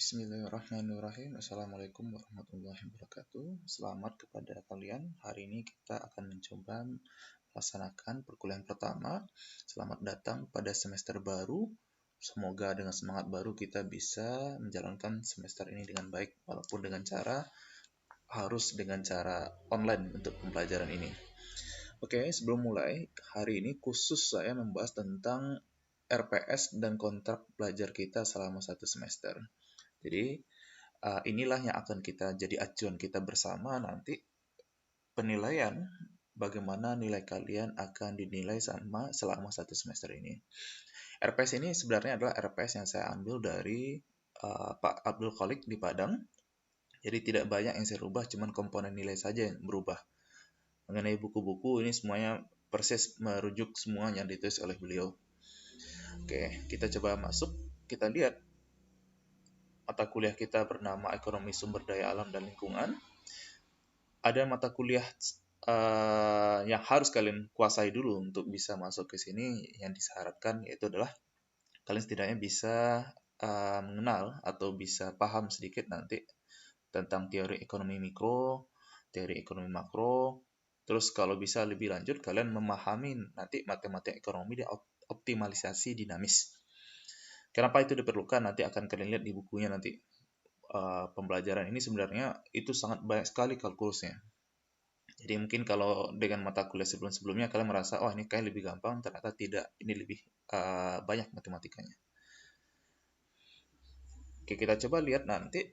Bismillahirrahmanirrahim. Assalamualaikum warahmatullahi wabarakatuh. Selamat kepada kalian. Hari ini kita akan mencoba melaksanakan perkuliahan pertama. Selamat datang pada semester baru. Semoga dengan semangat baru kita bisa menjalankan semester ini dengan baik, walaupun harus dengan cara online untuk pembelajaran ini. Oke, sebelum mulai, hari ini khusus saya membahas tentang RPS dan kontrak belajar kita selama satu semester. Jadi, inilah yang akan kita jadi acuan kita bersama nanti penilaian bagaimana nilai kalian akan dinilai selama satu semester ini. RPS ini sebenarnya adalah RPS yang saya ambil dari Pak Abdul Khalik di Padang. Jadi tidak banyak yang saya rubah, cuman komponen nilai saja yang berubah. Mengenai buku-buku ini semuanya persis merujuk semua yang ditulis oleh beliau. Oke, kita coba masuk, kita lihat mata kuliah kita bernama Ekonomi Sumber Daya Alam dan Lingkungan. Ada mata kuliah yang harus kalian kuasai dulu untuk bisa masuk ke sini. Yang disyaratkan yaitu adalah kalian setidaknya bisa mengenal atau bisa paham sedikit nanti tentang teori ekonomi mikro, teori ekonomi makro. Terus kalau bisa lebih lanjut, kalian memahami nanti matematika ekonomi dan optimalisasi dinamis. Kenapa itu diperlukan? Nanti akan kalian lihat di bukunya nanti. Pembelajaran ini sebenarnya itu sangat banyak sekali kalkulusnya. Jadi mungkin kalau dengan mata kuliah sebelum-sebelumnya kalian merasa, oh ini kayak lebih gampang, ternyata tidak, ini lebih banyak matematikanya. Oke, kita coba lihat nanti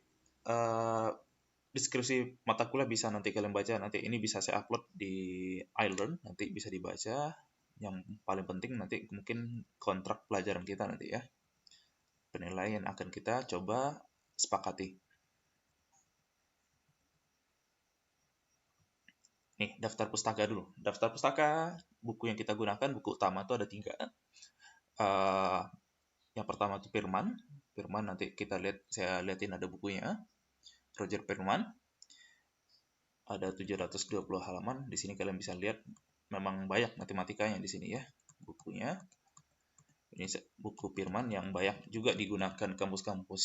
deskripsi mata kuliah bisa nanti kalian baca, nanti ini bisa saya upload di iLearn, nanti bisa dibaca. Yang paling penting nanti mungkin kontrak pelajaran kita nanti ya. Penilaian akan kita coba sepakati. Nih, daftar pustaka dulu. Daftar pustaka, buku yang kita gunakan, buku utama itu ada 3. Yang pertama itu Firman. Firman nanti kita lihat, saya lihatin ada bukunya. Roger Firman. Ada 720 halaman. Di sini kalian bisa lihat memang banyak matematikanya di sini ya, bukunya. Ini buku Firman yang banyak juga digunakan kampus-kampus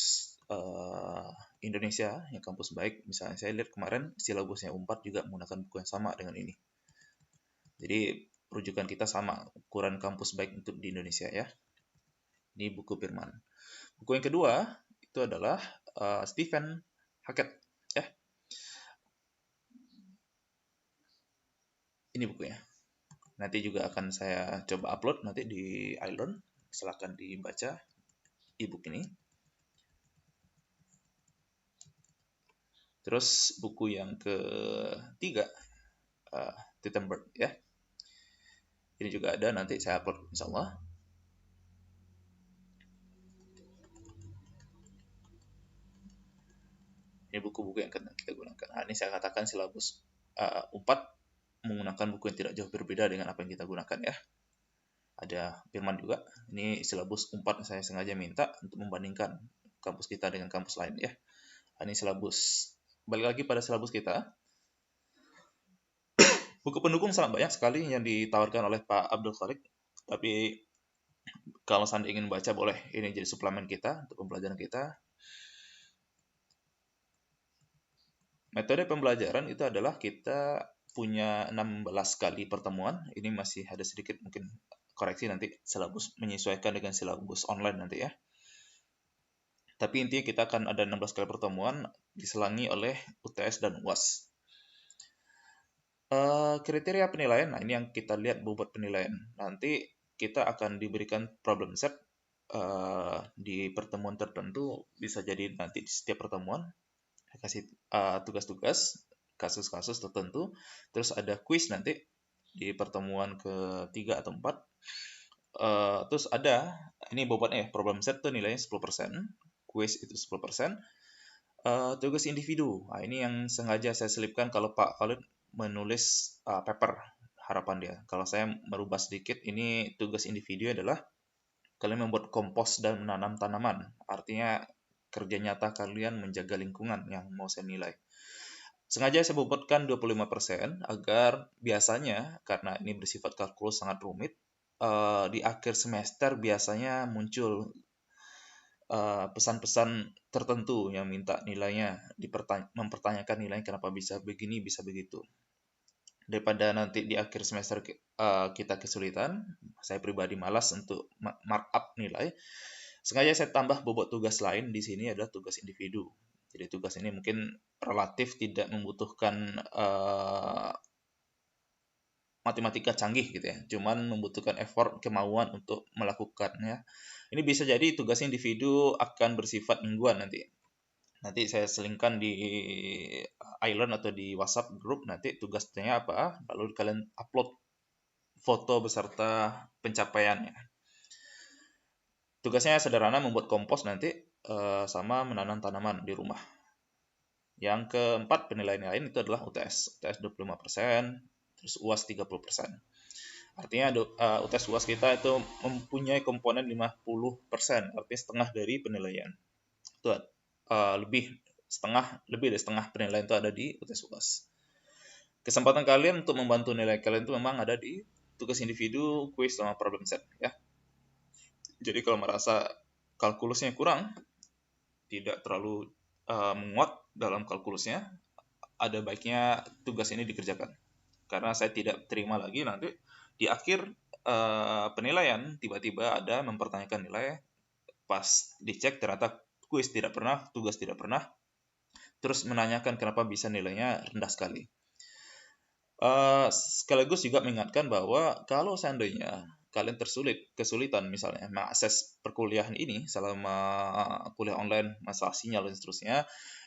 Indonesia, yang kampus baik. Misalnya saya lihat kemarin silabusnya U4 juga menggunakan buku yang sama dengan ini. Jadi rujukan kita sama, ukuran kampus baik untuk di Indonesia ya. Ini buku Firman. Buku yang kedua itu adalah Stephen Hackett ya. Ini bukunya. Nanti juga akan saya coba upload nanti di iLearn. Silakan dibaca e-book ini. Terus buku yang ketiga, Tittenberg ya. Ini juga ada, nanti saya upload insyaallah. Ini buku-buku yang kita gunakan. Nah, ini saya katakan silabus 4 menggunakan buku yang tidak jauh berbeda dengan apa yang kita gunakan ya. Ada Firman juga. Ini silabus 4 saya sengaja minta untuk membandingkan kampus kita dengan kampus lain ya. Ini silabus, balik lagi pada silabus kita. Buku pendukung sangat banyak sekali yang ditawarkan oleh Pak Abdul Khalik. Tapi kalau Anda ingin baca boleh, ini jadi suplemen kita untuk pembelajaran kita. Metode pembelajaran itu adalah kita punya 16 kali pertemuan. Ini masih ada sedikit mungkin koreksi nanti, silabus menyesuaikan dengan silabus online nanti ya. Tapi intinya kita akan ada 16 kali pertemuan diselangi oleh UTS dan UAS. Kriteria penilaian, nah ini yang kita lihat bobot penilaian. Nanti kita akan diberikan problem set di pertemuan tertentu, bisa jadi nanti di setiap pertemuan kasih tugas-tugas, kasus-kasus tertentu. Terus ada quiz nanti di pertemuan ke-3 atau 4. Terus ada, ini bobotnya ya, problem set tuh nilainya 10%, quiz itu 10%. Tugas individu, nah ini yang sengaja saya selipkan kalau Pak Khalid menulis paper, harapan dia. Kalau saya merubah sedikit, ini tugas individu adalah kalian membuat kompos dan menanam tanaman. Artinya kerja nyata kalian menjaga lingkungan yang mau saya nilai. Sengaja saya bobotkan 25% agar biasanya, karena ini bersifat kalkulus sangat rumit, di akhir semester biasanya muncul pesan-pesan tertentu yang minta nilainya, mempertanyakan nilainya kenapa bisa begini, bisa begitu. Daripada nanti di akhir semester kita kesulitan, saya pribadi malas untuk markup nilai. Sengaja saya tambah bobot tugas lain di sini adalah tugas individu. Jadi tugas ini mungkin relatif tidak membutuhkan matematika canggih gitu ya, cuman membutuhkan effort, kemauan untuk melakukannya. Ini bisa jadi tugas individu akan bersifat mingguan nanti. Nanti saya selingkan di Island atau di WhatsApp grup nanti tugasnya apa, lalu kalian upload foto beserta pencapaiannya. Tugasnya sederhana, membuat kompos nanti sama menanam tanaman di rumah. Yang keempat penilaian lain itu adalah UTS. UTS 25%, terus UAS 30%. Artinya UTS UAS kita itu mempunyai komponen 50%, artinya setengah dari penilaian. Itu lebih dari setengah penilaian itu ada di UTS UAS. Kesempatan kalian untuk membantu nilai kalian itu memang ada di tugas individu, kuis, sama problem set ya. Jadi kalau merasa kalkulusnya kurang, tidak terlalu menguat dalam kalkulusnya, ada baiknya tugas ini dikerjakan. Karena saya tidak terima lagi nanti di akhir penilaian tiba-tiba ada mempertanyakan nilai, pas dicek ternyata kuis tidak pernah, tugas tidak pernah, terus menanyakan kenapa bisa nilainya rendah sekali. Sekaligus juga mengingatkan bahwa kalau seandainya kalian kesulitan misalnya mengakses perkuliahan ini selama kuliah online, masalah sinyal dan seterusnya,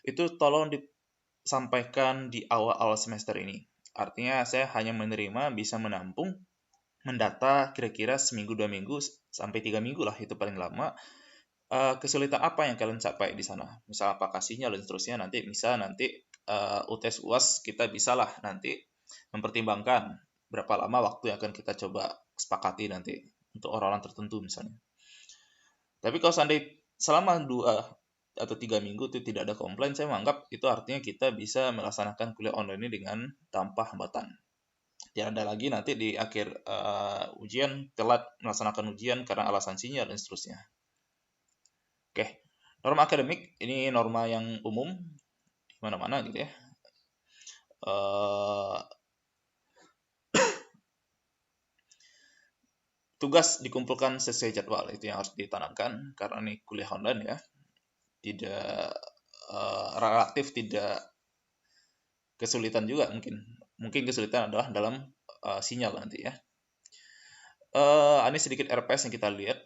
itu tolong disampaikan di awal-awal semester ini. Artinya saya hanya menerima, bisa menampung, mendata kira-kira seminggu, 2 minggu, sampai 3 minggu lah itu paling lama. Kesulitan apa yang kalian capai di sana? Misal apakah sinyal dan seterusnya, nanti UTS UAS kita bisalah nanti mempertimbangkan berapa lama waktu yang akan kita coba sepakati nanti untuk orang-orang tertentu misalnya. Tapi kalau seandainya selama 2 atau 3 minggu itu tidak ada komplain, saya menganggap itu artinya kita bisa melaksanakan kuliah online ini dengan tanpa hambatan. Tidak ada lagi nanti di akhir ujian telat melaksanakan ujian karena alasan sinyal dan seterusnya. Oke, norma akademik ini norma yang umum di mana-mana gitu ya. Tugas dikumpulkan sesuai jadwal, itu yang harus ditanamkan karena ini kuliah online ya, tidak relatif tidak kesulitan juga, mungkin kesulitan adalah dalam sinyal nanti ya. Ini sedikit RPS yang kita lihat.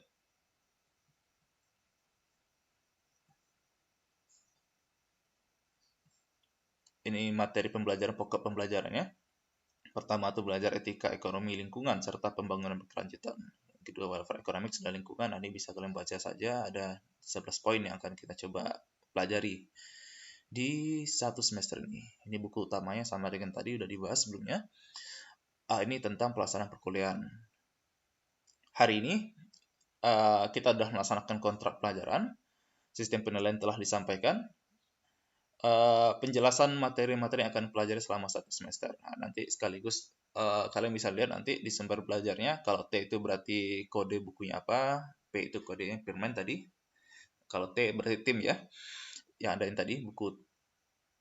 Ini materi pembelajaran, pokok pembelajarannya. Pertama itu belajar etika, ekonomi, lingkungan, serta pembangunan berkelanjutan. Kedua, welfare economics dan lingkungan. Ini bisa kalian baca saja, ada 11 poin yang akan kita coba pelajari di 1 semester ini. Ini buku utamanya sama dengan tadi udah dibahas sebelumnya. Ini tentang pelaksanaan perkuliahan. Hari ini kita sudah melaksanakan kontrak pelajaran, sistem penilaian telah disampaikan, penjelasan materi-materi yang akan pelajari selama 1 semester. Nah, nanti sekaligus kalian bisa lihat nanti di sumber belajarnya. Kalau T itu berarti kode bukunya apa, P itu kodenya Firman tadi. Kalau T berarti tim ya, yang ada yang tadi buku.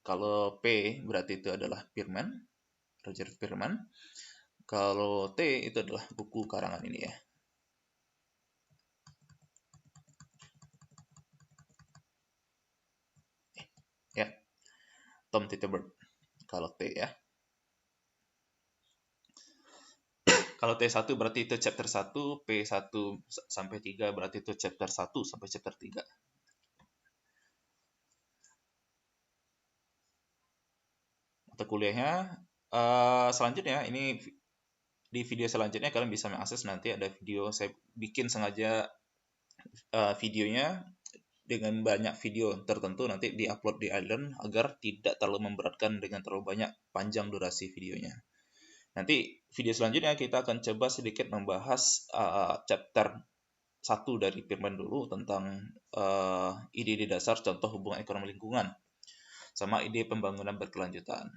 Kalau P berarti itu adalah Firman, Roger Firman. Kalau T itu adalah buku karangan ini ya. Ya, Tom Titelberg. Kalau T ya. Kalau T1 berarti itu chapter 1, P1 sampai 3 berarti itu chapter 1 sampai chapter 3. Mata kuliahnya selanjutnya ini di video selanjutnya kalian bisa mengakses, nanti ada video saya bikin sengaja videonya dengan banyak video tertentu nanti diupload di Island agar tidak terlalu memberatkan dengan terlalu banyak panjang durasi videonya. Nanti video selanjutnya kita akan coba sedikit membahas chapter 1 dari Firman dulu tentang ide-ide dasar contoh hubungan ekonomi lingkungan sama ide pembangunan berkelanjutan.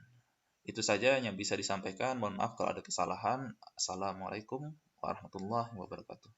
Itu saja yang bisa disampaikan. Mohon maaf kalau ada kesalahan. Assalamualaikum warahmatullahi wabarakatuh.